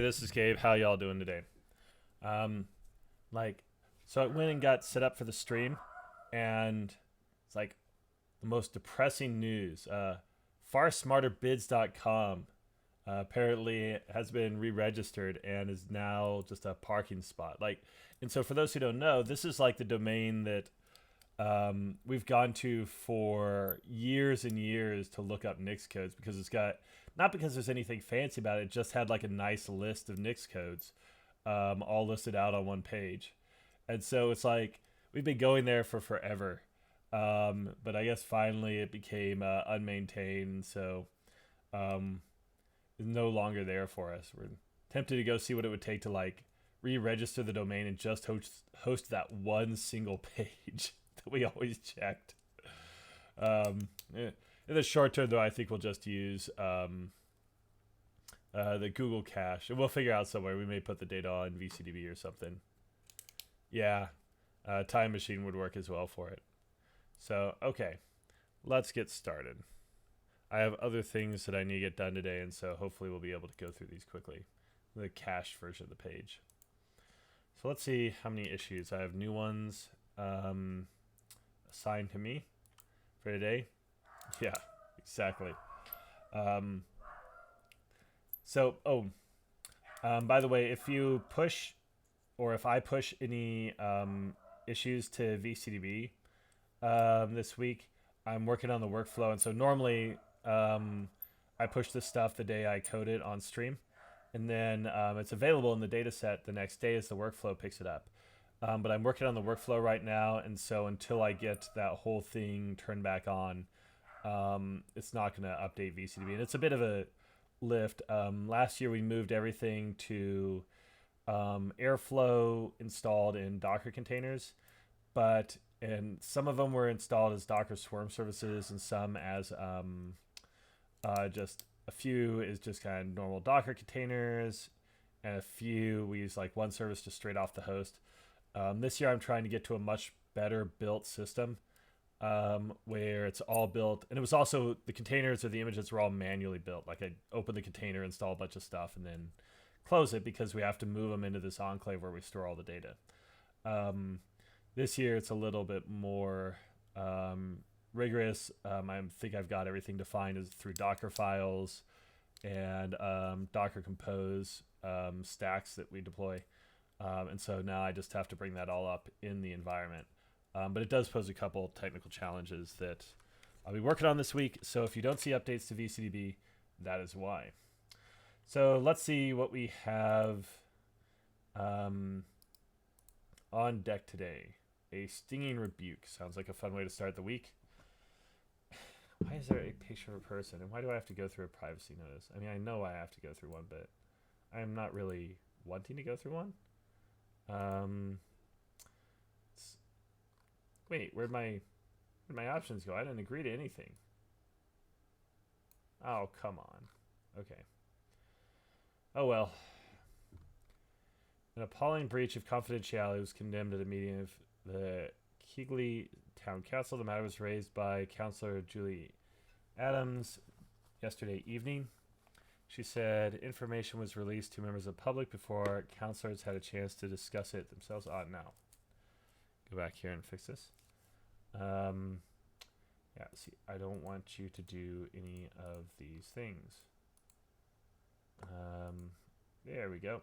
this is Gabe. How y'all doing today? Um, like, so I went and got set up for the stream, and it's like the most depressing news. FarSmarterBids.com apparently has been re-registered and is now just a parking spot. And so for those who don't know, this is like the domain that we've gone to for years and years to look up Nix codes because it's got not because there's anything fancy about it. It just had like a nice list of Nix codes, all listed out on one page, and so it's like we've been going there for forever. But I guess finally it became unmaintained, so it's no longer there for us. We're tempted to go see what it would take to like re-register the domain and just host that one single page that we always checked. In the short term, though, I think we'll just use the Google cache, and we'll figure out somewhere. We may put the data on VCDB or something. Yeah, Time Machine would work as well for it. So, okay, let's get started. I have other things that I need to get done today, and so hopefully we'll be able to go through these quickly. The cached version of the page. So let's see how many issues. I have new ones assigned to me for today. Yeah, exactly. By the way, if you push or if I push any issues to VCDB this week, I'm working on the workflow. And so normally I push this stuff the day I code it on stream. And then it's available in the data set the next day as the workflow picks it up. But I'm working on the workflow right now. And so until I get that whole thing turned back on, it's not going to update VCDB. And it's a bit of a lift. Last year we moved everything to Airflow installed in Docker containers, and some of them were installed as Docker Swarm services, and some as just a few is just kind of normal Docker containers, and a few we use like one service just straight off the host. This year I'm trying to get to a much better built system where it's all built, and it was also the containers or the images were all manually built. Like I open the container, install a bunch of stuff, and then close it because we have to move them into this enclave where we store all the data. This year it's a little bit more rigorous. I think I've got everything defined as through Docker files and Docker Compose stacks that we deploy. And so now I just have to bring that all up in the environment. But it does pose a couple technical challenges that I'll be working on this week. So if you don't see updates to VCDB, that is why. So let's see what we have on deck today. A stinging rebuke. Sounds like a fun way to start the week. Why is there a picture of a person? And why do I have to go through a privacy notice? I mean, I know I have to go through one, but I'm not really wanting to go through one. Wait, where'd my options go? I didn't agree to anything. Oh, come on. Okay. Oh, well. An appalling breach of confidentiality was condemned at a meeting of the Keighley Town Council. The matter was raised by Councillor Julie Adams yesterday evening. She said information was released to members of the public before councillors had a chance to discuss it themselves. Now. Go back here and fix this. Yeah, see, I don't want you to do any of these things. There we go.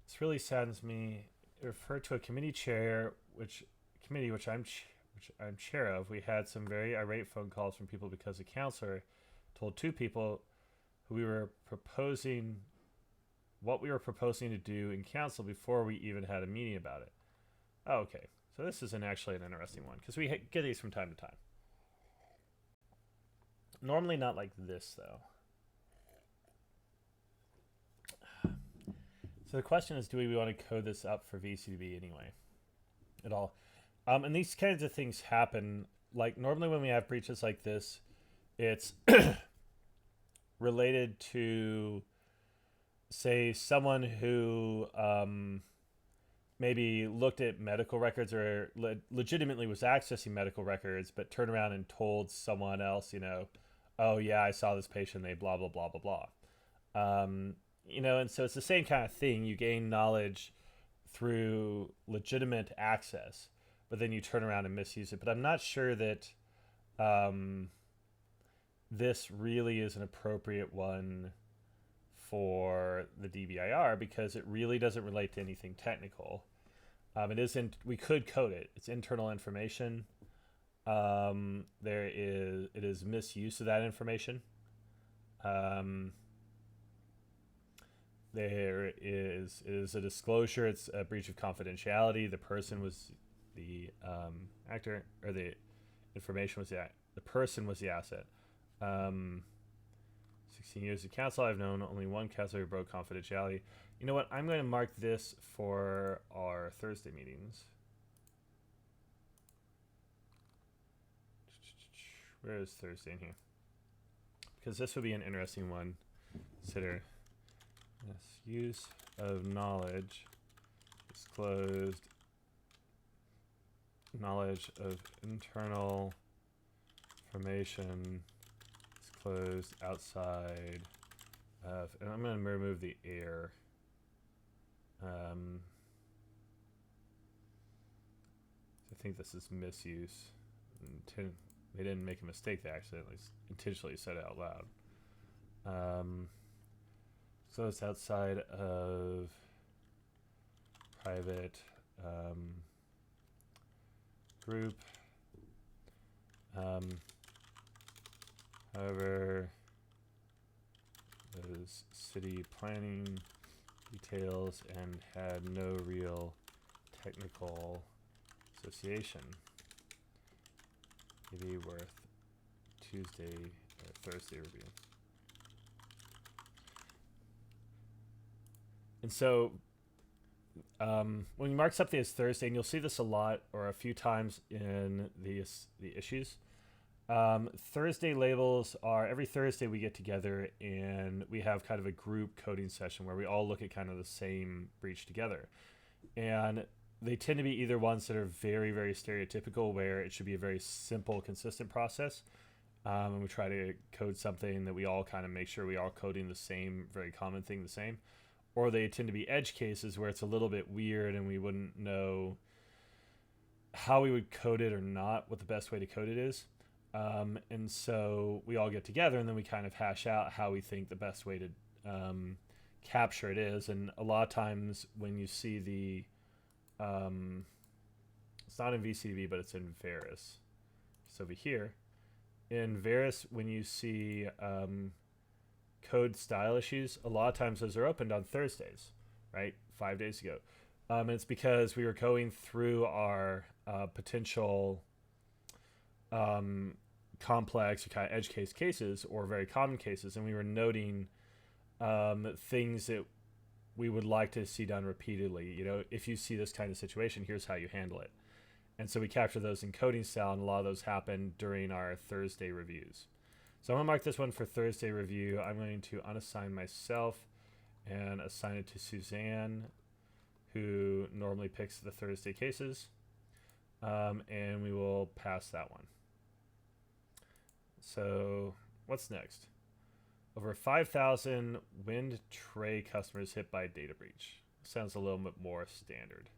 This really saddens me. It referred to a committee chair, which I'm chair of. We had some very irate phone calls from people because the counselor told two people who what we were proposing to do in council before we even had a meeting about it. Oh, okay, so this isn't actually an interesting one because we get these from time to time. Normally not like this though. So the question is, do we want to code this up for VCDB anyway at all? And these kinds of things happen. Like normally when we have breaches like this, it's related to, say, someone who maybe looked at medical records or legitimately was accessing medical records, but turned around and told someone else, oh yeah, I saw this patient, they blah, blah, blah, blah, blah. You know, and so it's the same kind of thing. You gain knowledge through legitimate access, but then you turn around and misuse it. But I'm not sure that um, this really is an appropriate one for the DBIR because it really doesn't relate to anything technical. It isn't. We could code it. It's internal information. It is misuse of that information. Um, it is a disclosure. It's a breach of confidentiality. The person was the actor, or the information was the person was the asset. Um, 16 years of counsel. I've known only one counselor who broke confidentiality. You know what? I'm going to mark this for our Thursday meetings. Where is Thursday in here? Because this would be an interesting one. Consider yes, use of knowledge, disclosed knowledge of internal information, disclosed outside of, and I'm going to remove the air. I think this is misuse. They didn't make a mistake. They accidentally intentionally said it out loud. So it's outside of private group. However, those city planning details and had no real technical association. Maybe worth Tuesday or Thursday review. And so when you mark something as Thursday, and you'll see this a lot or a few times in the issues, Thursday labels are every Thursday we get together and we have kind of a group coding session where we all look at kind of the same breach together. And they tend to be either ones that are very, very stereotypical, where it should be a very simple, consistent process. And we try to code something that we all kind of make sure we are coding the same, very common thing the same. Or they tend to be edge cases where it's a little bit weird and we wouldn't know how we would code it or not, what the best way to code it is. And so we all get together and then we kind of hash out how we think the best way to capture it is. And a lot of times when you see the it's not in VCDB, but it's in Varus. So over here, in Varus, when you see code style issues, a lot of times those are opened on Thursdays, right? 5 days ago. And it's because we were going through our potential complex or kind of edge case cases or very common cases, and we were noting things that we would like to see done repeatedly. You know, if you see this kind of situation, here's how you handle it. And so we capture those in coding style, and a lot of those happen during our Thursday reviews. So I'm going to mark this one for Thursday review. I'm going to unassign myself and assign it to Suzanne, who normally picks the Thursday cases. And we will pass that one. So what's next? Over 5,000 wind tray customers hit by data breach. Sounds a little bit more standard.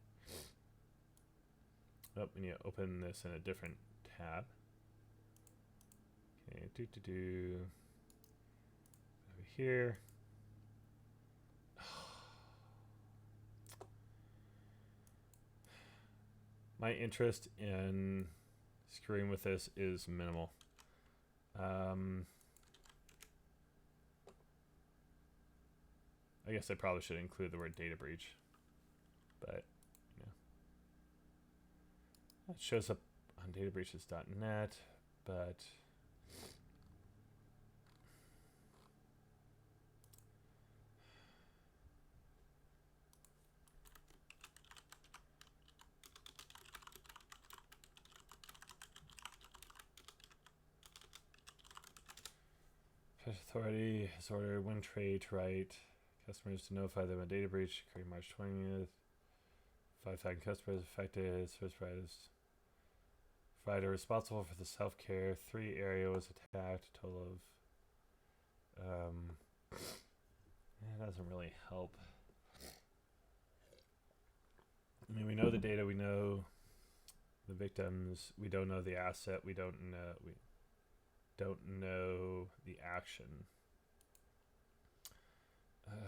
Oh, we need to open this in a different tab. Okay, over here. My interest in screwing with this is minimal. I guess I probably should include the word data breach, but you know, it shows up on databreaches.net, but authority has ordered WinTrade to write customers to notify them of data breach. Occurring March 20th. 5,000 customers affected. Service provider responsible for the self-care 3 area was attacked. A total of That doesn't really help. I mean, we know the data, we know the victims, we don't know the asset, we don't know the action. Let's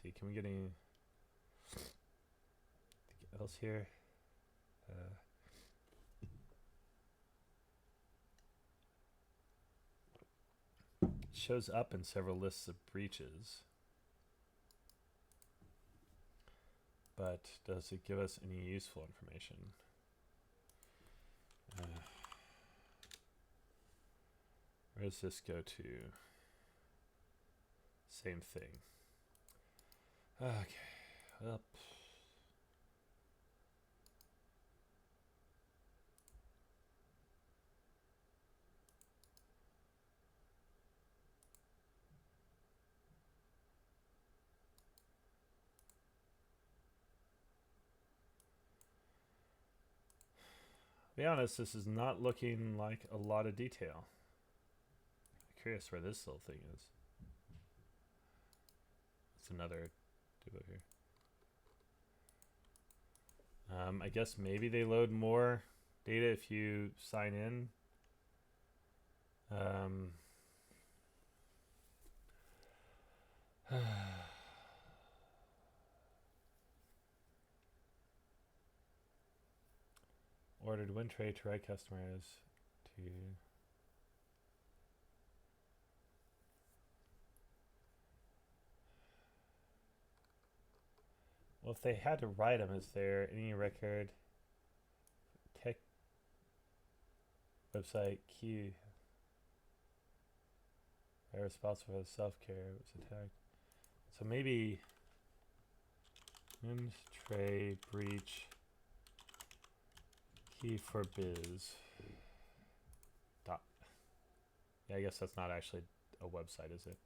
see, can we get anything else here? It shows up in several lists of breaches, but does it give us any useful information? Where does this go to? Same thing. Okay, well. To be honest, this is not looking like a lot of detail. I'm curious where this little thing is. It's another duo here. I guess maybe they load more data if you sign in. Ordered win trade to right customers to. Well, if they had to write them, is there any record? Tech website key. They're responsible for the self-care was attacked. So maybe win trade breach key for biz. Dot. Yeah, I guess that's not actually a website, is it?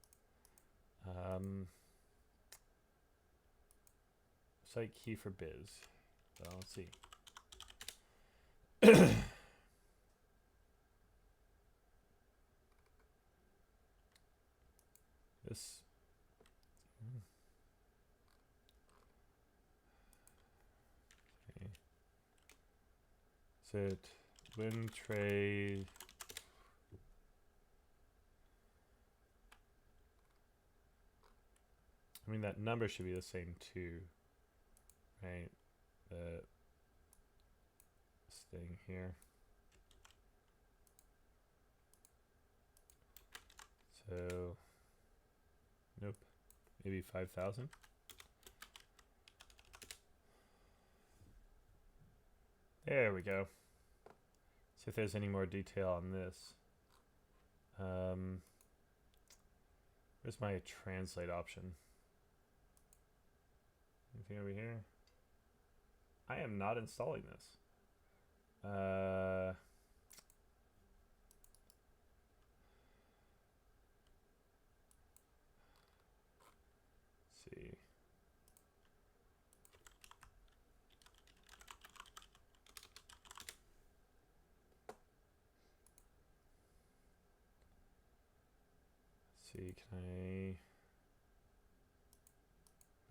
Site key for biz. So let's see. This. Okay. Is it win trade? I mean, that number should be the same too, right? This thing here. So, nope. Maybe 5,000. There we go. See if there's any more detail on this. Where's my translate option? Anything over here? I am not installing this. See. See, can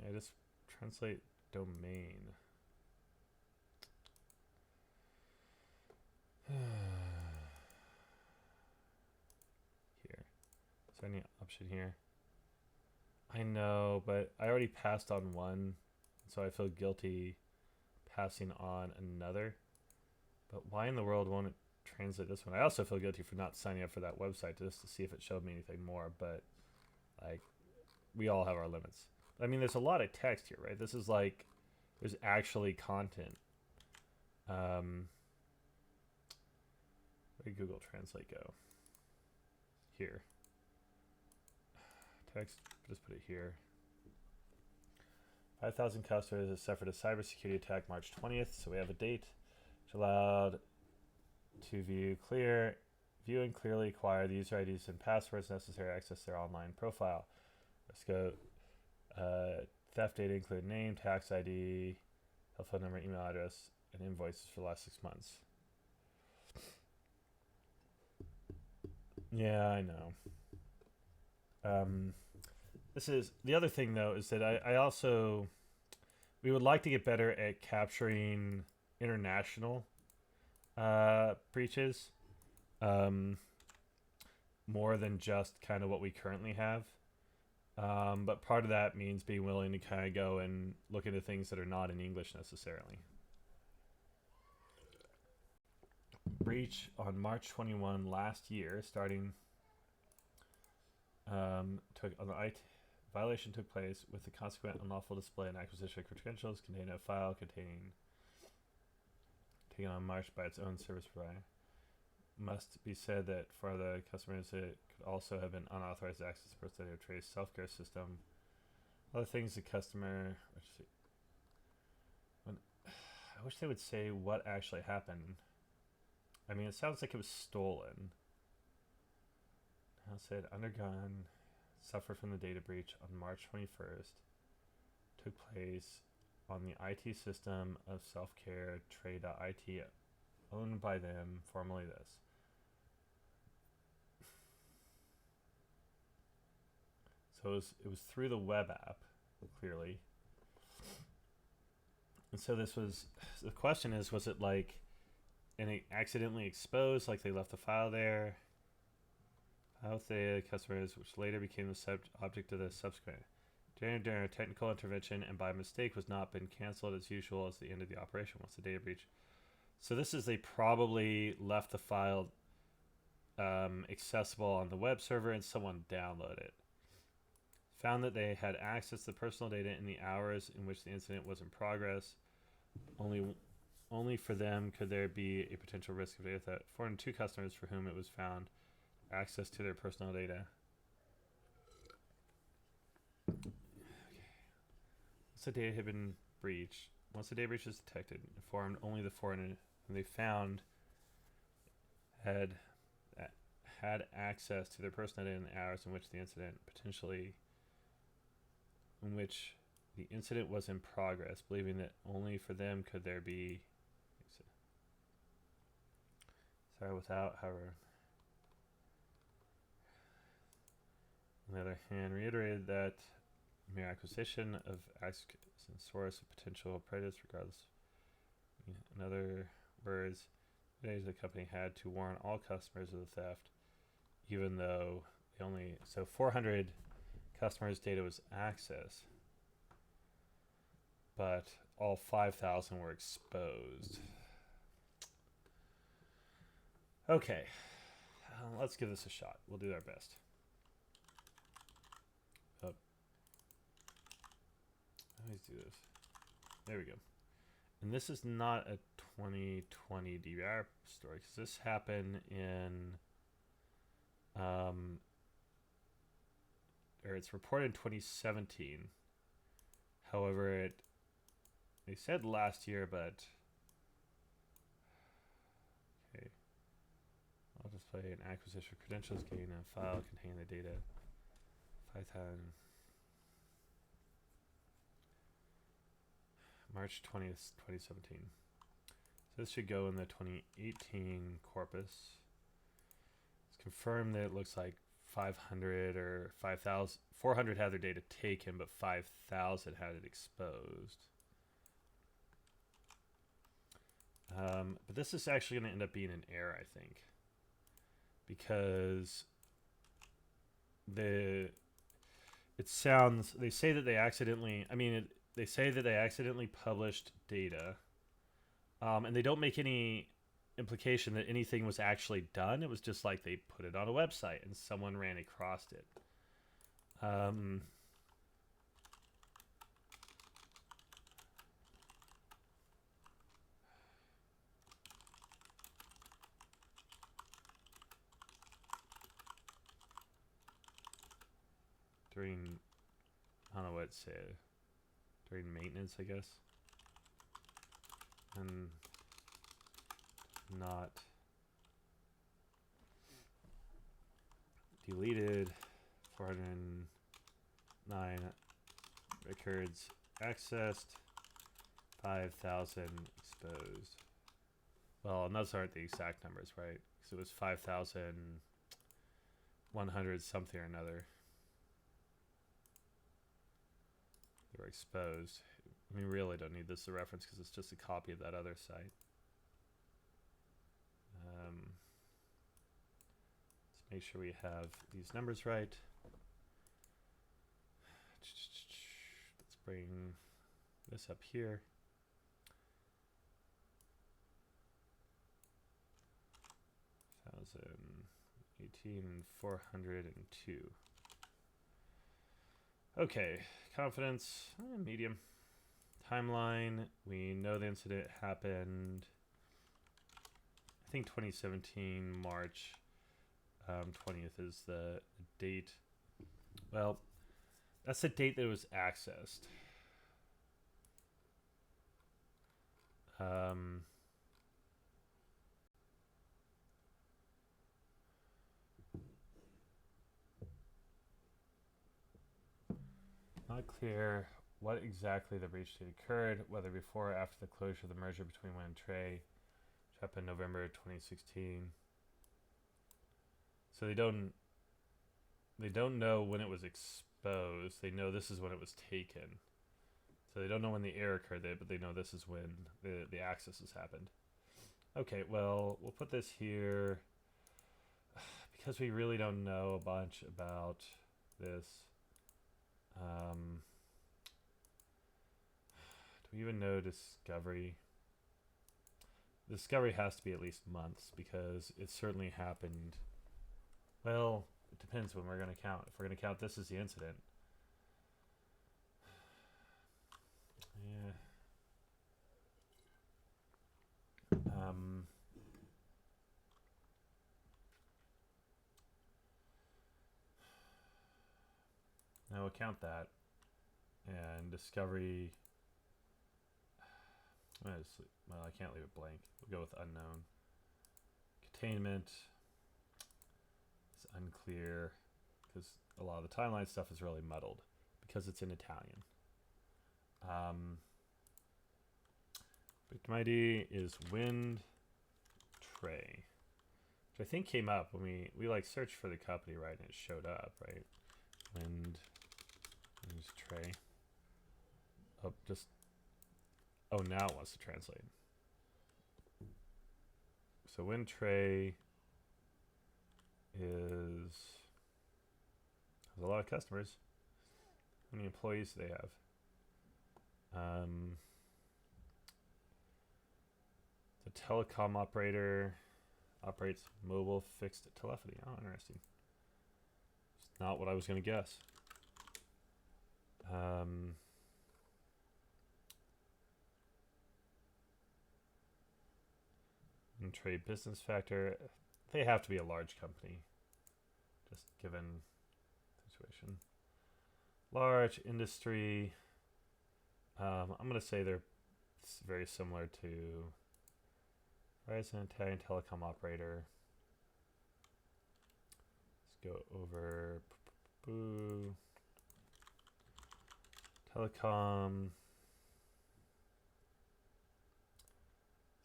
I just translate domain? Here. Is there any option here? I know, but I already passed on one, so I feel guilty passing on another. But why in the world won't it translate this one? I also feel guilty for not signing up for that website just to see if it showed me anything more, but like, we all have our limits. I mean, there's a lot of text here, right? This is like, there's actually content. Where did Google Translate go? Here. Text, just put it here. 5,000 customers have suffered a cybersecurity attack March 20th, so we have a date which allowed to view and clearly acquire the user IDs and passwords necessary to access their online profile. Let's go. Theft data include name, tax ID, telephone number, email address, and invoices for the last 6 months. Yeah, I know. Um, this is the other thing though is that I also we would like to get better at capturing international breaches, um, more than just kind of what we currently have. But part of that means being willing to kind of go and look into things that are not in English necessarily. Breach on March 21 last year, starting took on the IT violation took place with the consequent unlawful display and acquisition of credentials containing a file containing taken on March by its own service provider. Must be said that for the customers, it could also have been unauthorized access to personal data trace self-care system. Other things the customer. When, I wish they would say what actually happened. I mean, it sounds like it was stolen. Now said undergone, suffered from the data breach on March 21st. Took place on the IT system of self-care trade.it owned by them, formerly this. So it was through the web app, clearly. And so this was the question is, was it like and accidentally exposed, like they left the file there? How the customers, which later became the object of the subsequent during a technical intervention and by mistake was not been canceled as usual as the end of the operation once the data breach. So this is they probably left the file accessible on the web server and someone downloaded it. Found that they had access to personal data in the hours in which the incident was in progress. Only for them could there be a potential risk of data theft. 402 customers for whom it was found access to their personal data. Okay. Once the data had been breached, once the data breach was detected, informed only the 400 whom they found had access to their personal data in the hours in which the incident was in progress, believing that only for them could there be. Sorry, without, however. On the other hand, reiterated that mere acquisition of access and source of potential prejudice, regardless. In other words, the company had to warn all customers of the theft, even though they only 400 customers' data was accessed, but all 5,000 were exposed. Okay, let's give this a shot. We'll do our best. Let's do this. There we go. And this is not a 2020 DVR story because this happened in, or it's reported in 2017. However, they said last year, but okay. I'll just play an acquisition credentials gain a file containing the data 5,000. March 20th, 2017. So this should go in the 2018 corpus. It's confirmed that it looks like 500 or 5,000, 400 had their data taken, but 5,000 had it exposed. But this is actually going to end up being an error, I think, because they say that they accidentally, they say that they accidentally published data, and they don't make any implication that anything was actually done. It was just like they put it on a website and someone ran across it. During, I don't know what to say, during maintenance, I guess. And not deleted 409 records accessed, 5,000 exposed. Well, and those aren't the exact numbers, right? Because it was 5,000 100 something or another. They were exposed. We really don't need this as a reference because it's just a copy of that other site. Let's make sure we have these numbers right. Let's bring this up here. 402. Okay, confidence, medium. Timeline, we know the incident happened, I think 2017, March 20th is the date. Well, that's the date that it was accessed. Not clear what exactly the breach date occurred, whether before or after the closure of the merger between Win and Trey, which happened in November 2016. So they don't know when it was exposed. They know this is when it was taken. So they don't know when the error occurred there, but they know this is when the access has happened. Okay, well, we'll put this here because we really don't know a bunch about this. Do we even know discovery? Discovery has to be at least months because it certainly happened. Well, it depends when we're going to count. If we're going to count this as the incident. Yeah. Now we'll count that. And discovery. Well, I can't leave it blank. We'll go with unknown. Containment is unclear because a lot of the timeline stuff is really muddled because it's in Italian. Victim ID is Wind Trey, which I think came up when we like searched for the company, right? And it showed up, right? Wind Trey. Oh, now it wants to translate. So Wind Trey has a lot of customers. How many employees do they have? The telecom operator operates mobile fixed telephony. Oh, interesting. It's not what I was going to guess. And trade business factor. They have to be a large company, just given the situation. Large industry. I'm going to say they're very similar to Verizon, Italian telecom operator. Let's go over telecom.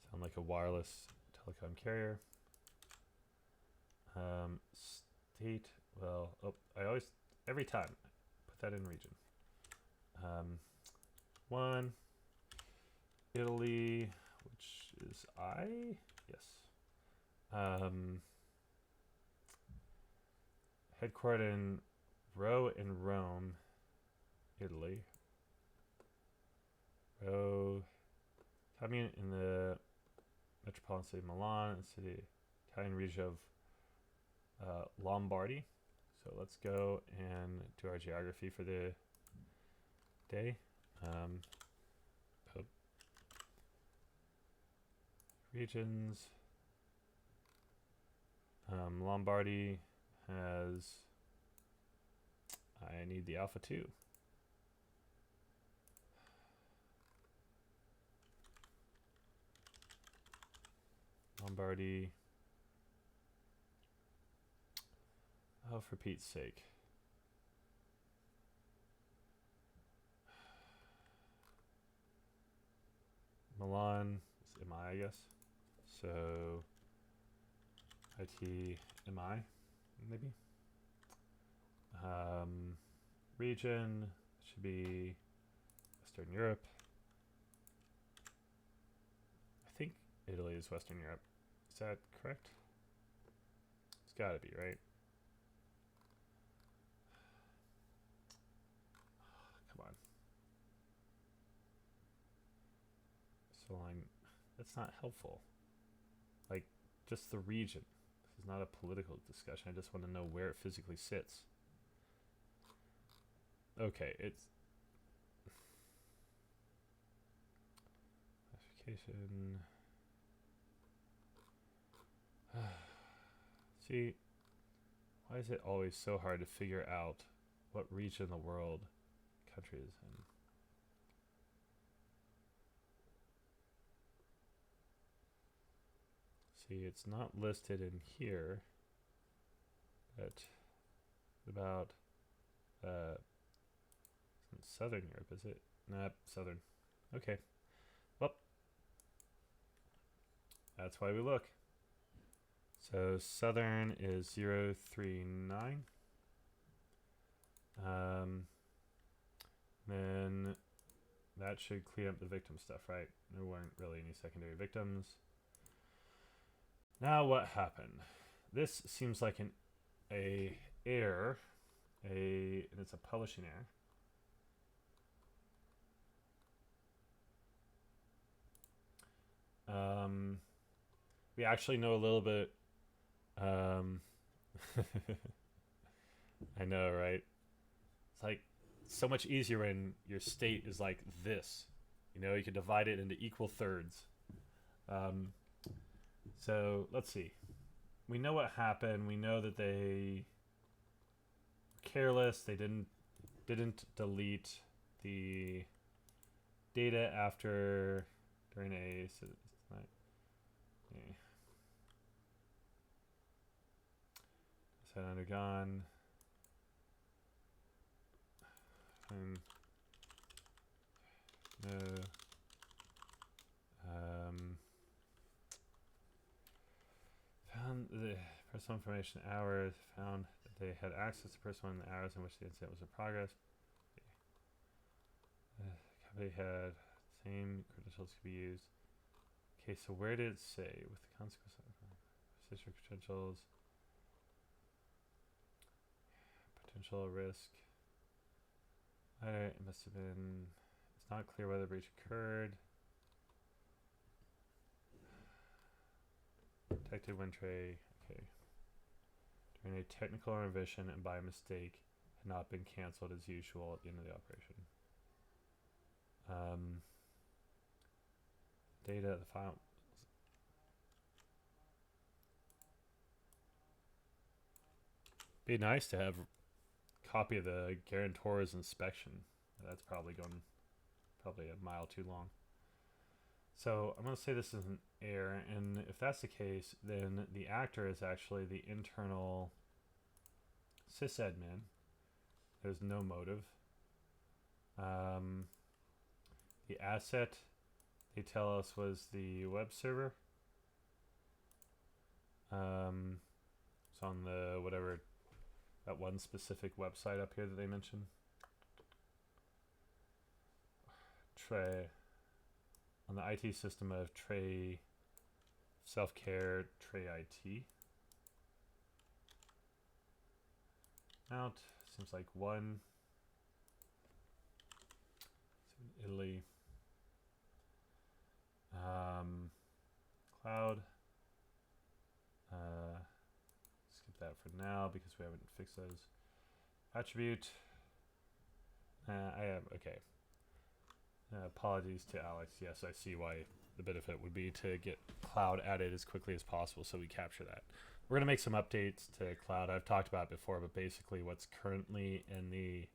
Sound like a wireless telecom carrier. State. Well, every time put that in region. One. Italy, which is yes. Headquartered in Rome, Italy. Commune in the metropolitan city of Milan, and city Italian region of Lombardy. So let's go and do our geography for the day. Regions. Lombardy has. I need the alpha 2. Lombardy. Oh, for Pete's sake. Milan is MI, I guess. So IT MI, maybe. Region should be Western Europe. I think Italy is Western Europe. Is that correct? It's got to be, right? Come on. So that's not helpful. Like, just the region. This is not a political discussion. I just want to know where it physically sits. Okay, it's classification. See, why is it always so hard to figure out what region of the world country is in? See, it's not listed in here, but about Southern Europe, is it? Nah, Southern. Okay. Well, that's why we look. So Southern is 039. Then that should clean up the victim stuff, right? There weren't really any secondary victims. Now what happened? This seems like an error, and it's a publishing error. We actually know a little bit. I know, right? It's like so much easier when your state is like this. You know, you can divide it into equal thirds. So let's see. We know what happened. We know that they were careless. They didn't delete the data after during a. So it's not, yeah. Set undergone. No. Found the personal information hours. Found that they had access to personal in the hours in which the incident was in progress. Company had same credentials could be used. Okay, so where did it say with the consequence of sister credentials? Potential risk. It must have been. It's not clear whether the breach occurred. Detected when tray. Okay. During a technical revision and by mistake had not been cancelled as usual at the end of the operation. Data, the file. Be nice to have a copy of the guarantor's inspection. That's probably going a mile too long. So I'm going to say this is an error, and if that's the case, then the actor is actually the internal sysadmin. There's no motive. The asset they tell us was the web server. It's on the whatever, that one specific website up here that they mentioned. Tray. On the IT system of Tray Self-Care Tray IT. Mount seems like one. It's in Italy. Cloud. Skip that for now because we haven't fixed those. Attribute. I have, okay. Apologies to Alex. Yes, I see why the benefit would be to get cloud added as quickly as possible so we capture that. We're going to make some updates to cloud. I've talked about it before, but basically what's currently in the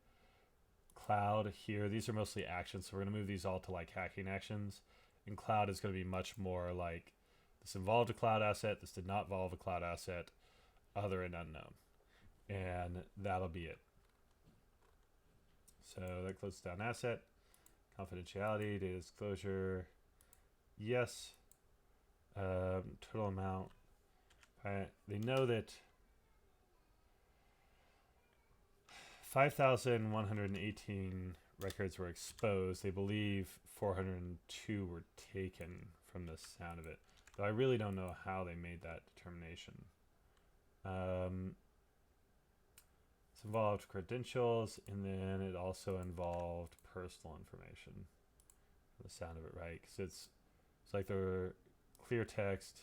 cloud here, these are mostly actions, so we're going to move these all to like hacking actions. And cloud is going to be much more like this involved a cloud asset, this did not involve a cloud asset, other and unknown. And that'll be it. So that closes down asset. Confidentiality, data disclosure, yes. Total amount. They know that 5,118 records were exposed. They believe 402 were taken from the sound of it. Though I really don't know how they made that determination. It's involved credentials, and then it also involved personal information. The sound of it, right? Because it's like there were clear text,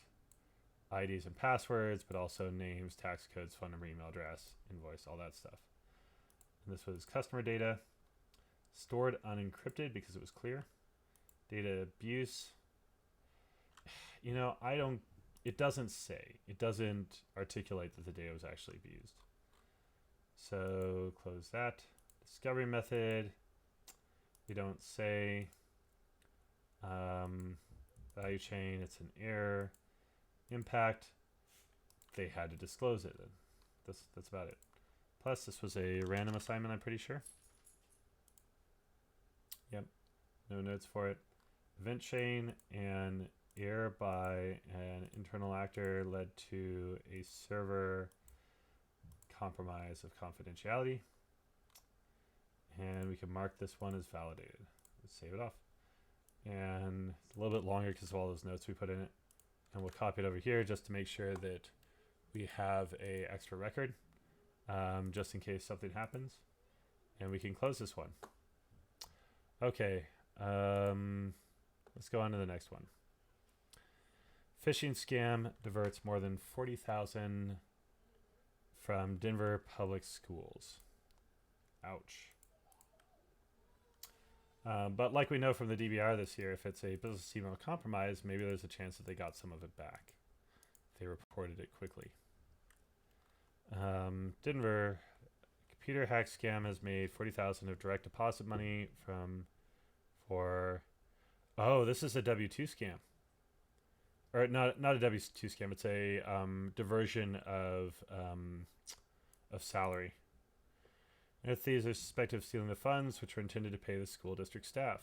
IDs and passwords, but also names, tax codes, phone number, email address, invoice, all that stuff. And this was customer data, stored unencrypted because it was clear. Data abuse. You know, it doesn't say. It doesn't articulate that the data was actually abused. So close that. Discovery method. We don't say. Value chain, it's an error. Impact. They had to disclose it. That's about it. Plus, this was a random assignment, I'm pretty sure. Yep. No notes for it. Event chain and error by an internal actor led to a server compromise of confidentiality. And we can mark this one as validated. Let's save it off. And it's a little bit longer because of all those notes we put in it. And we'll copy it over here just to make sure that we have a extra record, just in case something happens. And we can close this one. Okay, let's go on to the next one. Phishing scam diverts more than 40,000 from Denver public schools. Ouch. But like we know from the DBR this year, if it's a business email compromise, maybe there's a chance that they got some of it back. They reported it quickly. Denver computer hack scam has made 40,000 of direct deposit money oh, this is a W-2 scam. Or not a W-2 scam. It's a diversion of salary. And thieves are suspected of stealing the funds, which were intended to pay the school district staff.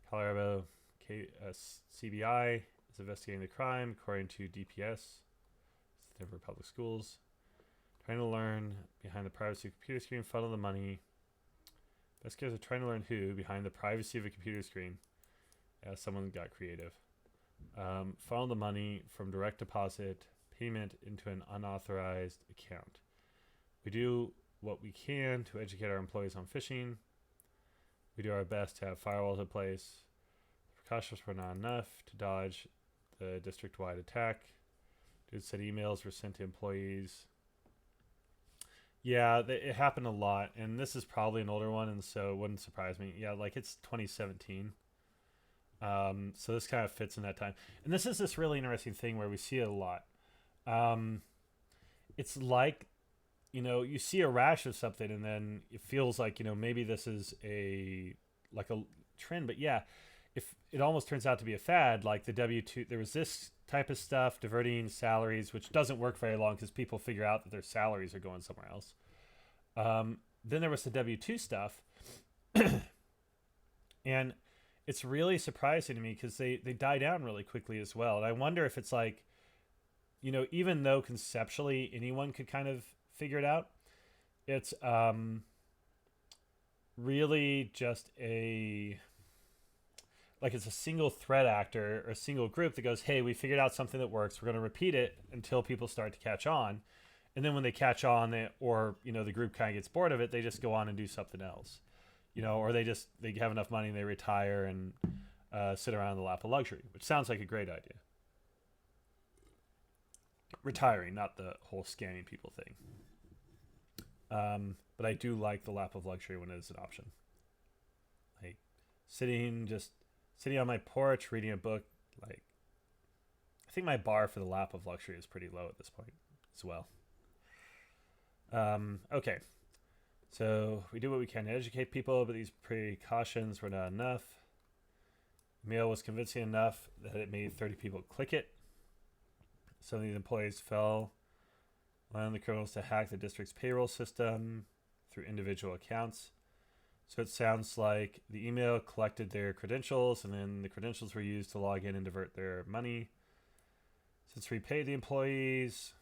Colorado CBI is investigating the crime, according to DPS, Denver Public Schools. Trying to learn behind the privacy of a computer screen, funnel the money. Investigators are trying to learn who, behind the privacy of a computer screen. Yeah, someone got creative. Funnel the money from direct deposit payment into an unauthorized account. We do what we can to educate our employees on phishing. We do our best to have firewalls in place. The precautions were not enough to dodge the district-wide attack. Dude said emails were sent to employees. Yeah, it happened a lot, and this is probably an older one, and so it wouldn't surprise me. Yeah, like it's 2017. So this kind of fits in that time. And this is this really interesting thing where we see it a lot. It's like, you know, you see a rash of something and then it feels like, you know, maybe this is a trend, but yeah, if it almost turns out to be a fad, like the W-2, there was this type of stuff, diverting salaries, which doesn't work very long because people figure out that their salaries are going somewhere else. Then there was the W-2 stuff. And it's really surprising to me because they die down really quickly as well. And I wonder if it's like, you know, even though conceptually anyone could kind of figure it out, it's really just it's a single threat actor or a single group that goes, hey, we figured out something that works. We're going to repeat it until people start to catch on. And then when they catch on, the group kind of gets bored of it, they just go on and do something else. You know, or they have enough money and they retire and sit around in the lap of luxury, which sounds like a great idea. Retiring, not the whole scanning people thing. But I do like the lap of luxury when it is an option. Like sitting on my porch reading a book. Like, I think my bar for the lap of luxury is pretty low at this point as well. Okay. So we do what we can to educate people, but these precautions were not enough. Mail was convincing enough that it made 30 people click it. Some of these employees fell allowing the criminals to hack the district's payroll system through individual accounts. So it sounds like the email collected their credentials, and then the credentials were used to log in and divert their money. Since we paid the employees,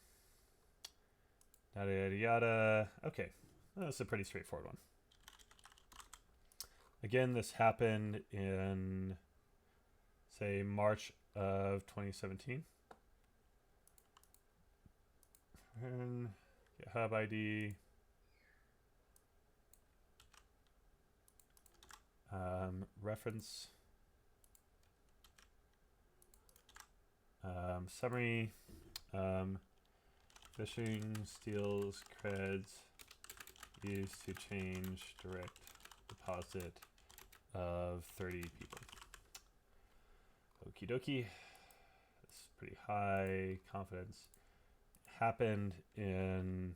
yada, yada, yada. Okay. That's a pretty straightforward one. Again, this happened in, say, March of 2017. And GitHub ID. Reference. Summary. Phishing steals creds used to change direct deposit of 30 people. Okie dokie. That's pretty high confidence. Happened in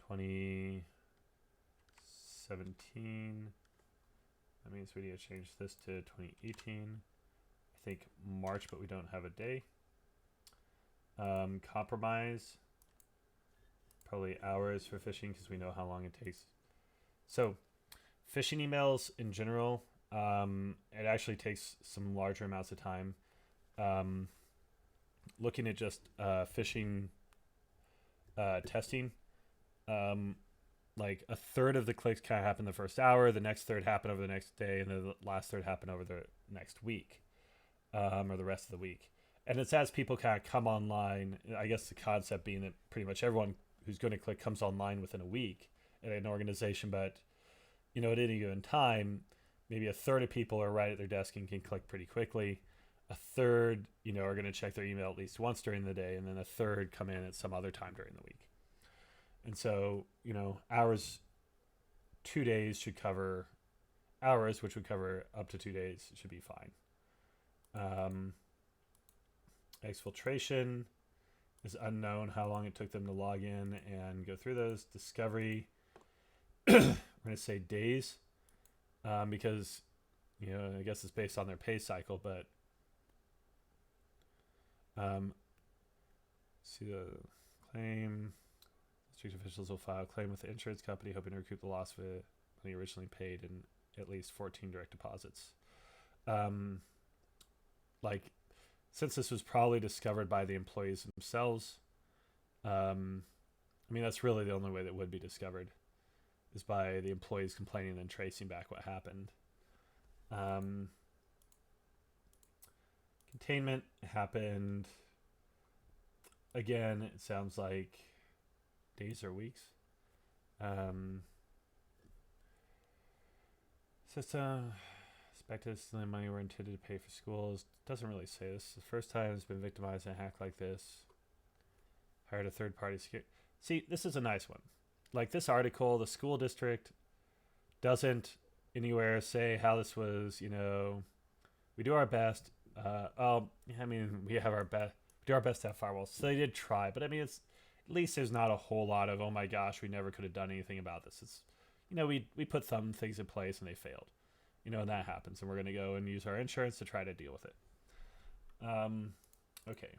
2017. That means we need to change this to 2018. I think March, but we don't have a day. Compromise. Probably hours for phishing because we know how long it takes. So phishing emails in general, it actually takes some larger amounts of time. Looking at just phishing testing, like a third of the clicks kind of happen the first hour, the next third happen over the next day, and the last third happen over the next week, or the rest of the week. And it's as people kind of come online, I guess the concept being that pretty much everyone who's going to click comes online within a week at an organization, but at any given time, maybe a third of people are right at their desk and can click pretty quickly. A third, are going to check their email at least once during the day, and then a third come in at some other time during the week. And so, hours, 2 days should cover hours, which would cover up to 2 days, should be fine. Exfiltration is unknown how long it took them to log in and go through those. Discovery, we're going to say days, because, I guess it's based on their pay cycle, but see the claim. District officials will file a claim with the insurance company, hoping to recoup the loss of it money originally paid in at least 14 direct deposits. Since this was probably discovered by the employees themselves, that's really the only way that would be discovered, is by the employees complaining and then tracing back what happened. Containment happened, again, it sounds like days or weeks. System expected the money were intended to pay for schools. Doesn't really say this. The first time it's been victimized in a hack like this. Hired a third-party security. See, this is a nice one. Like this article, the school district doesn't anywhere say how this was, we do our best. We have our best. We do our best to have firewalls. So they did try, but it's at least there's not a whole lot of, oh my gosh, we never could have done anything about this. It's, we put some things in place and they failed. And that happens, and we're going to go and use our insurance to try to deal with it. Okay.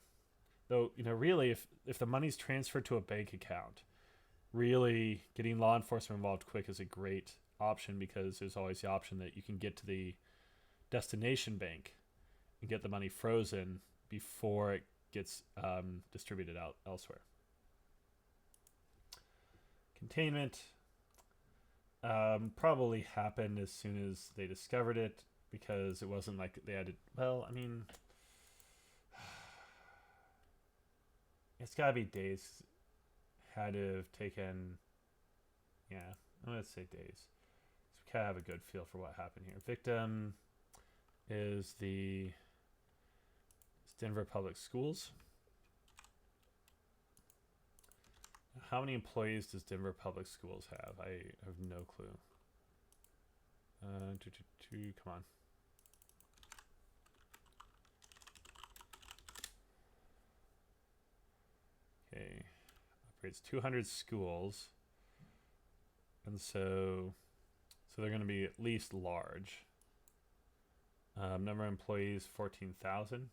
Though, really, if the money's transferred to a bank account, really getting law enforcement involved quick is a great option, because there's always the option that you can get to the destination bank and get the money frozen before it gets distributed out elsewhere. Containment probably happened as soon as they discovered it, because it wasn't like they had to, it's gotta be days. Had to have taken, I'm gonna say days. So we kind of have a good feel for what happened here. Victim is Denver Public Schools. How many employees does Denver Public Schools have? I have no clue. Come on. Okay. Operates 200 schools. And so they're going to be at least large. Number of employees, 14,000.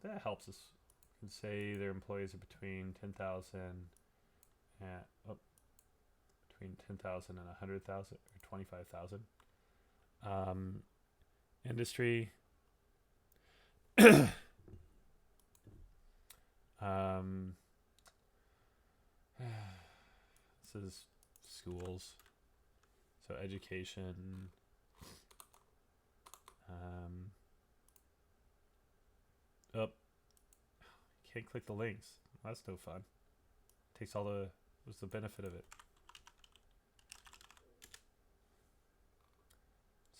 That helps us. We can say their employees are between 10,000 and between 10,000 and 100,000 or 25,000. Industry. This is schools. So education. Oh, can't click the links. That's no fun. Takes all the. What's the benefit of it?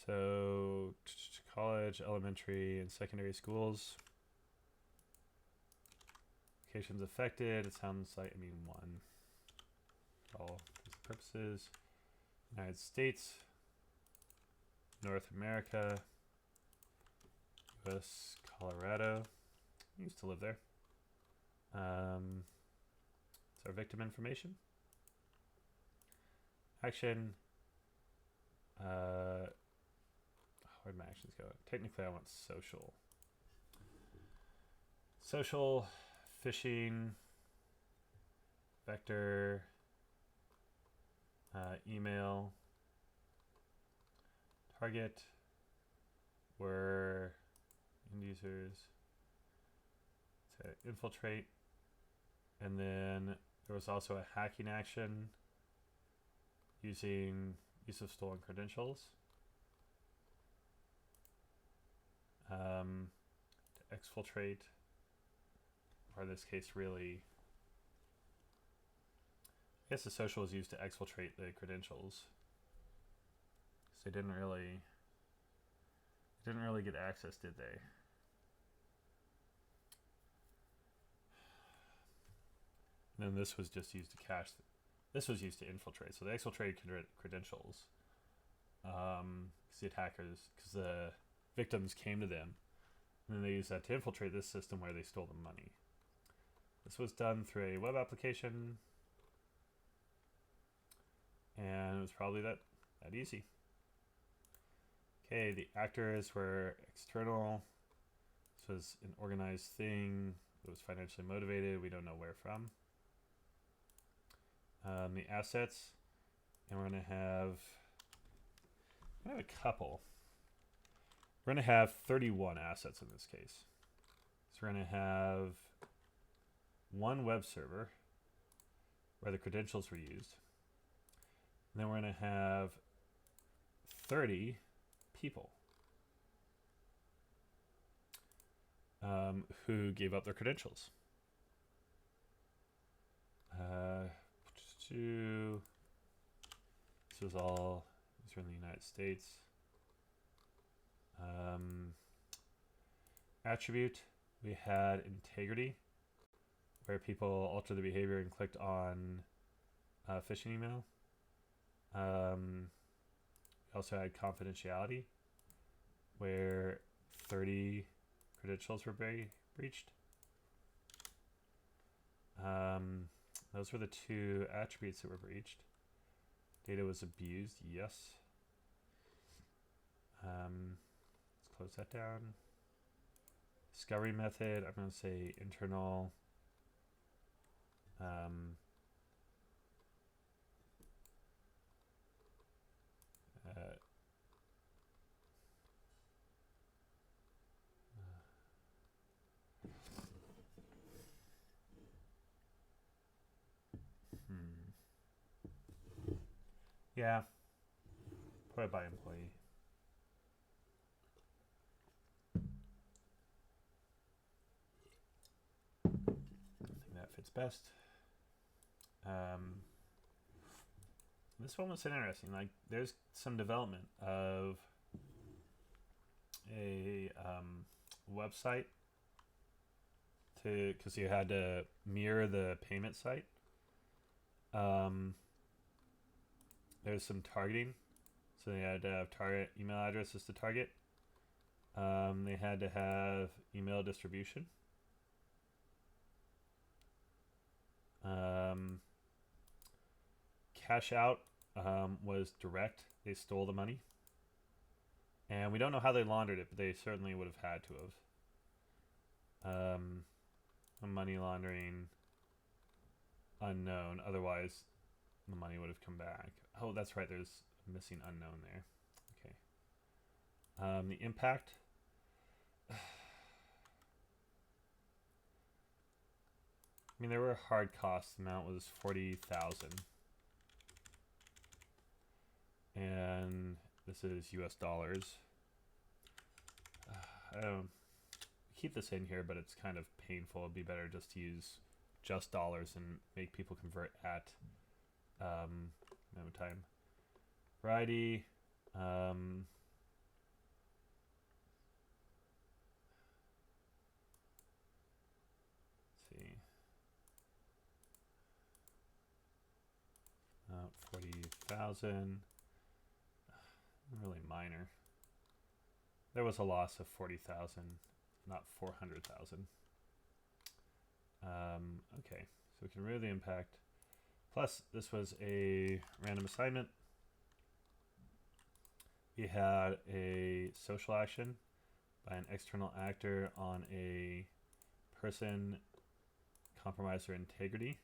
So college, elementary, and secondary schools. Locations affected. It sounds like one. All these purposes. United States, North America, US, Colorado. I used to live there. It's our victim information. Action. Where'd my actions go? Technically, I want social. Social, phishing, vector, email, target, were end users, to infiltrate, and then there was also a hacking action using use of stolen credentials. To exfiltrate, or in this case really, I guess the social was used to exfiltrate the credentials. So they didn't really get access, did they? And then this was just used to cache. This was used to infiltrate. So they exfiltrated credentials. Because the attackers, because the victims came to them, and then they used that to infiltrate this system where they stole the money. This was done through a web application, and it was probably that easy. Okay, the actors were external. This was an organized thing. It was financially motivated. We don't know where from. The assets, and we're gonna have a couple. We're gonna have 31 assets in this case. So we're gonna have one web server where the credentials were used. And then we're gonna have 30 people who gave up their credentials. This was all, these were in the United States. Attribute, we had integrity, where people altered the behavior and clicked on phishing email. We also had confidentiality, where 30 credentials were breached. Those were the two attributes that were breached. Data was abused, yes. Let's close that down. Discovery method, I'm going to say internal. Yeah, probably by employee. I think that fits best. This one was interesting. Like, there's some development of a website because you had to mirror the payment site. There's some targeting, so they had to have target email addresses to target. They had to have email distribution. Cash out was direct. They stole the money. And we don't know how they laundered it, but they certainly would have had to have. Money laundering, unknown. Otherwise, the money would have come back. Oh, that's right. There's a missing unknown there. Okay. The impact. I mean, there were hard costs. The amount was 40,000. and this is US dollars. I don't keep this in here, but it's kind of painful. It'd be better just to use just dollars and make people convert at minimum time. Variety. Let's see. 40,000. Really minor. There was a loss of 40,000, not 400,000. Okay, so we can remove the impact. Plus, this was a random assignment. We had a social action by an external actor on a person compromised their integrity.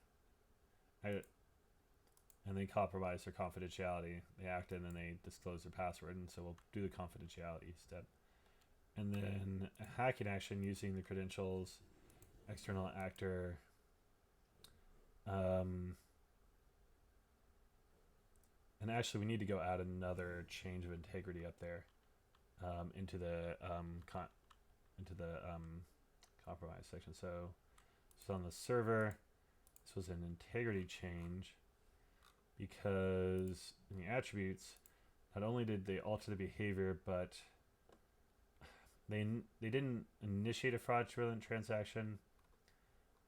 And they compromise their confidentiality. They acted and then they disclose their password, and so we'll do the confidentiality step. And then a hacking action using the credentials, external actor. And actually, we need to go add another change of integrity up there into the compromise section. So it's on the server. This was an integrity change because in the attributes, not only did they alter the behavior, but they didn't initiate a fraudulent transaction,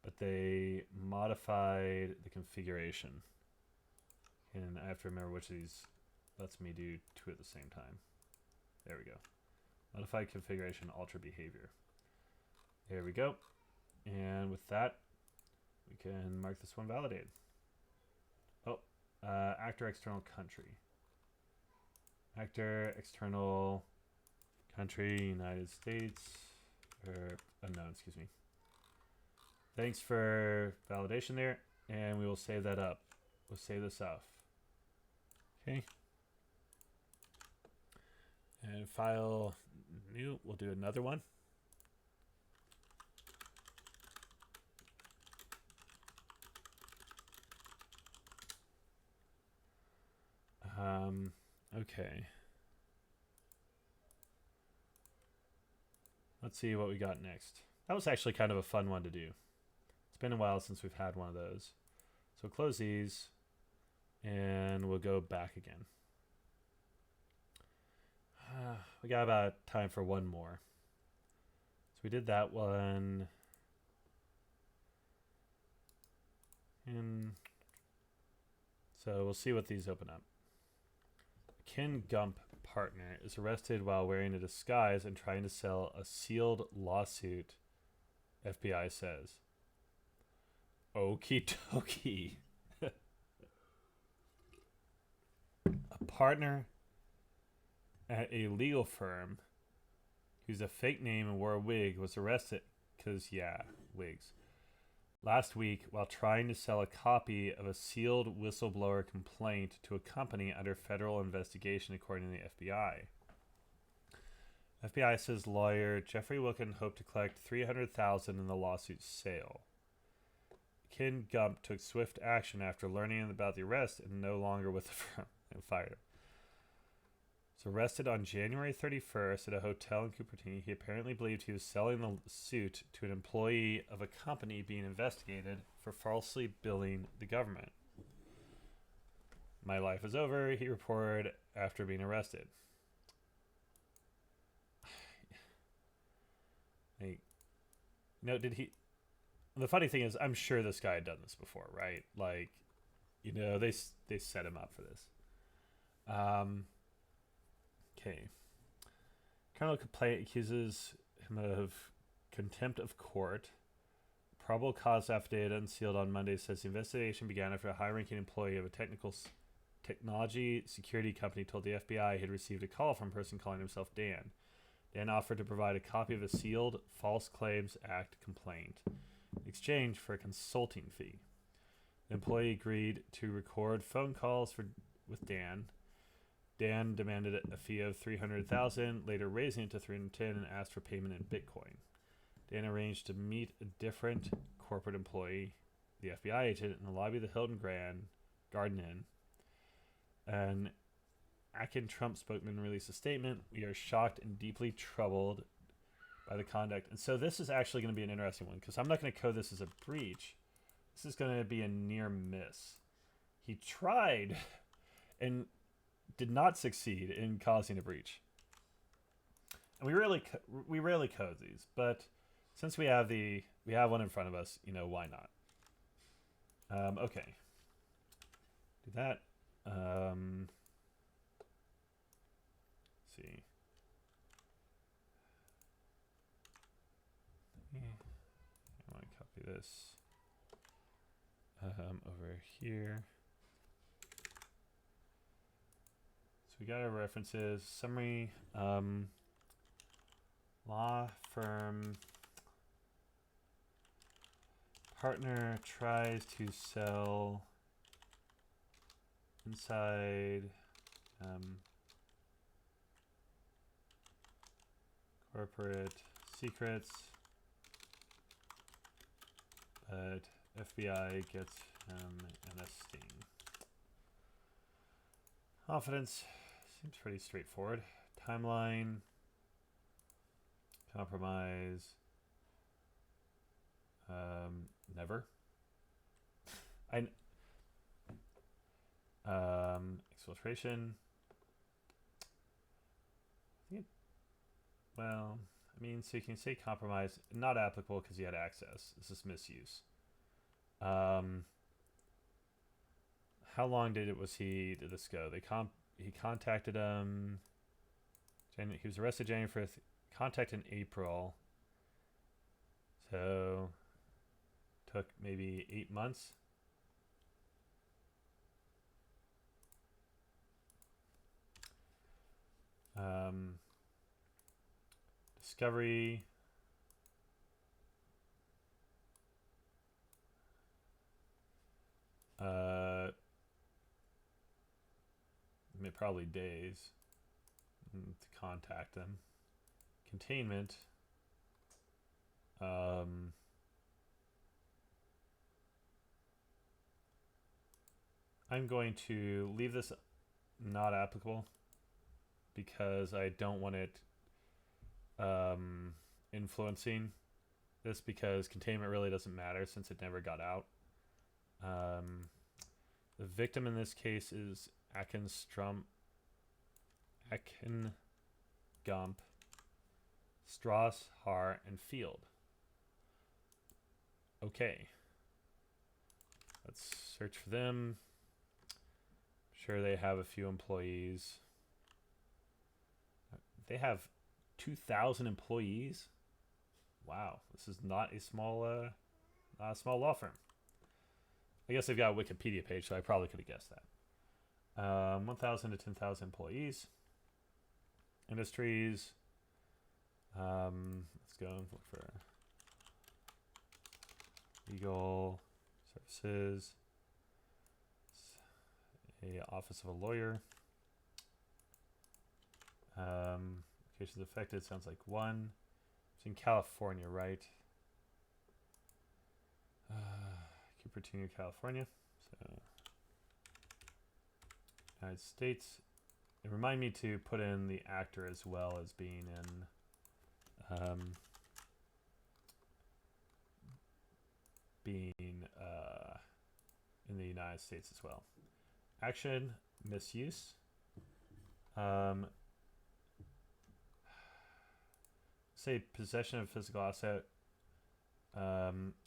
but they modified the configuration. And I have to remember which of these lets me do two at the same time. There we go. Modify configuration, alter behavior. There we go. And with that, we can mark this one validated. Oh, actor external country. Actor external country, United States, or unknown, excuse me. Thanks for validation there, and we will save that up. We'll save this off. Okay. And file new, we'll do another one. Okay. Let's see what we got next. That was actually kind of a fun one to do. It's been a while since we've had one of those. So close these, and we'll go back again. We got about time for one more. So we did that one. And so we'll see what these open up. Ken Gump partner is arrested while wearing a disguise and trying to sell a sealed lawsuit, FBI says. Okie dokie. A partner at a legal firm who's a fake name and wore a wig was arrested because, yeah, wigs. Last week, while trying to sell a copy of a sealed whistleblower complaint to a company under federal investigation, according to the FBI. FBI says lawyer Jeffrey Wilkin hoped to collect $300,000 in the lawsuit's sale. Ken Gump took swift action after learning about the arrest and no longer with the firm and fired him. So arrested on January 31st at a hotel in Cupertino, he apparently believed he was selling the suit to an employee of a company being investigated for falsely billing the government. My life is over, he reported after being arrested. Did he... The funny thing is, I'm sure this guy had done this before, right? Like, they set him up for this. Okay. Criminal complaint accuses him of contempt of court. Probable cause affidavit unsealed on Monday says the investigation began after a high-ranking employee of a technology security company told the FBI he had received a call from a person calling himself Dan. Dan offered to provide a copy of a sealed False Claims Act complaint in exchange for a consulting fee. The employee agreed to record phone calls with Dan. Dan demanded a fee of $300,000, later raising it to $310,000 and asked for payment in Bitcoin. Dan arranged to meet a different corporate employee, the FBI agent, in the lobby of the Hilton Garden Inn, and Akin Trump spokesman released a statement. We are shocked and deeply troubled by the conduct. And so this is actually going to be an interesting one because I'm not going to code this as a breach. This is going to be a near miss. He tried and did not succeed in causing a breach. And we rarely code these, but since we have one in front of us, you know, why not? Okay. Do that. See. I want to copy this over here. So we got our references. Summary. Law firm partner tries to sell inside corporate secrets, but FBI gets him in a sting. Confidence seems pretty straightforward. Timeline, compromise, never. Exfiltration. Well, I mean, so you can say compromise, not applicable because he had access. This is misuse. How long did this go? He contacted him. He was arrested January 5th. Contact in April. So took maybe 8 months. Discovery. Probably days to contact them. Containment. I'm going to leave this not applicable because I don't want it influencing this, because containment really doesn't matter since it never got out. The victim in this case is Akin Gump, Strauss, Haar, and Field. Okay. Let's search for them. I'm sure they have a few employees. They have 2,000 employees. Wow, this is not a small law firm. I guess they've got a Wikipedia page, so I probably could have guessed that. 1,000 to 10,000 employees. Industries. Let's go and look for legal services. A office of a lawyer. Locations affected sounds like one. It's in California, right? Cupertino, California. So United States. And remind me to put in the actor as well as being in the United States as well. Action, misuse. Say possession of physical asset.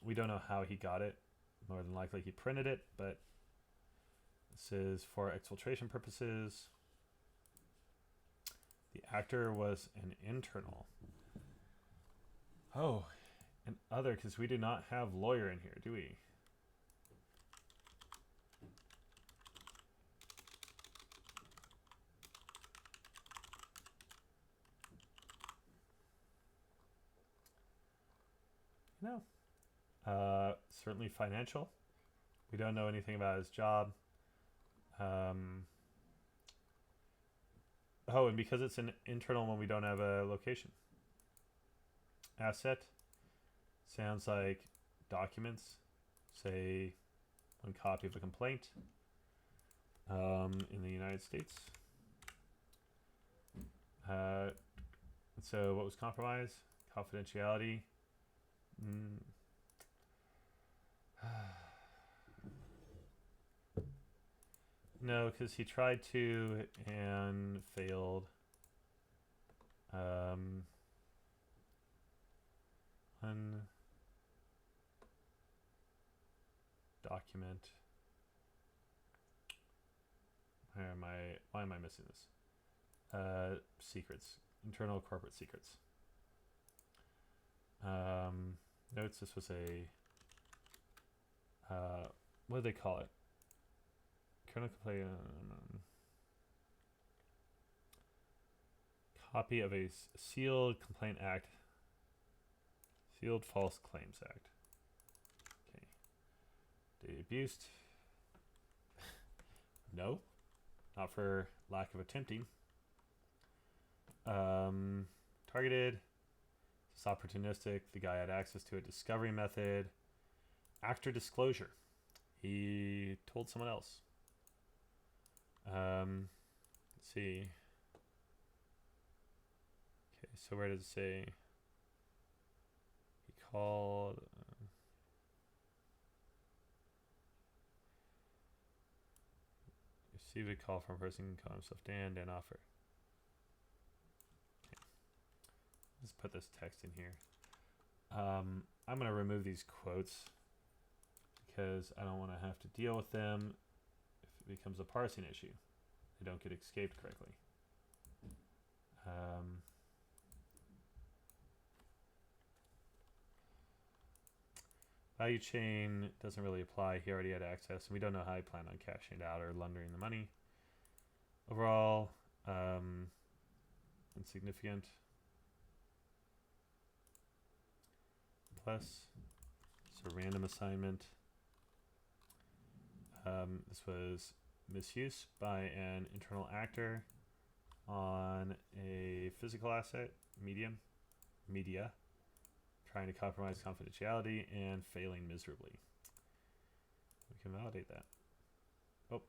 We don't know how he got it. More than likely he printed it, but this is for exfiltration purposes. The actor was an internal. Oh, and other, because we do not have lawyer in here, do we? No. Certainly financial. We don't know anything about his job. Oh, and because it's an internal one, we don't have a location. Asset. Sounds like documents. Say, one copy of a complaint in the United States. So what was compromised? Confidentiality. No, because he tried to and failed. Document. Why am I missing this? Secrets. Internal corporate secrets. Notes. This was a what do they call it? Kernel complaint. Copy of a sealed complaint act. Sealed false claims act. Okay. Data abuse. No. Not for lack of attempting. Targeted. It's opportunistic. The guy had access to a discovery method. After disclosure. He told someone else. Let's see. Okay, so where does it say? He called. Received a call from a person calling himself Dan offer. Okay. Let's put this text in here. I'm going to remove these quotes because I don't want to have to deal with them if it becomes a parsing issue. They don't get escaped correctly. Value chain doesn't really apply. He already had access, and we don't know how he planned on cashing it out or laundering the money. Overall, insignificant. Plus, it's a random assignment. This was misuse by an internal actor on a physical asset, media, trying to compromise confidentiality and failing miserably. We can validate that. Oh,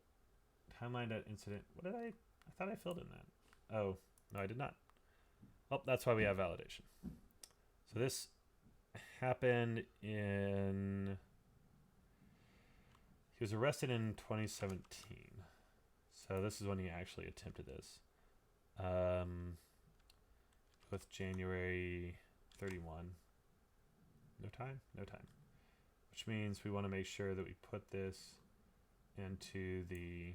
timeline that incident. What did I thought I filled in that. Oh, no, I did not. Oh, that's why we have validation. So this happened in... He was arrested in 2017. So this is when he actually attempted this. With January 31. No time? No time. Which means we want to make sure that we put this into the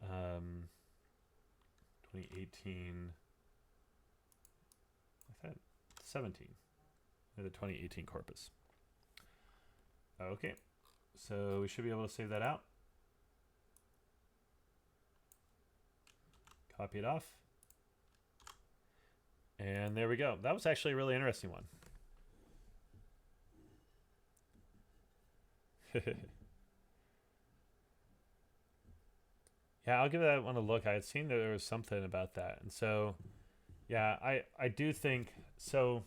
2018. I thought 17. The 2018 corpus. Okay. So we should be able to save that out. Copy it off. And there we go. That was actually a really interesting one. Yeah, I'll give that one a look. I had seen that there was something about that. And so, yeah, I do think, so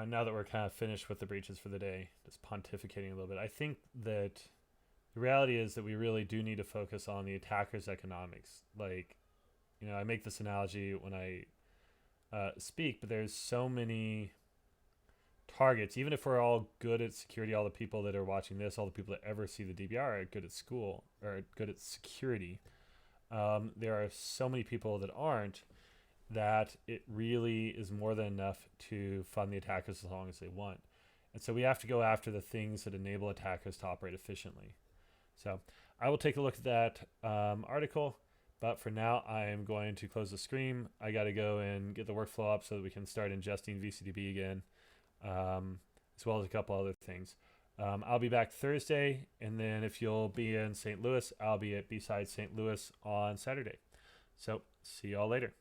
now that we're kind of finished with the breaches for the day, just pontificating a little bit, I think that the reality is that we really do need to focus on the attacker's economics. Like, you know, I make this analogy when I speak, but there's so many targets. Even if we're all good at security, all the people that are watching this, all the people that ever see the DBR are good at school or good at security. There are so many people that aren't, that it really is more than enough to fund the attackers as long as they want. And so we have to go after the things that enable attackers to operate efficiently. So I will take a look at that article, but for now I am going to close the screen. I got to go and get the workflow up so that we can start ingesting VCDB again, as well as a couple other things. I'll be back Thursday, and then if you'll be in St. Louis, I'll be at B-Side St. Louis on Saturday. So see you all later.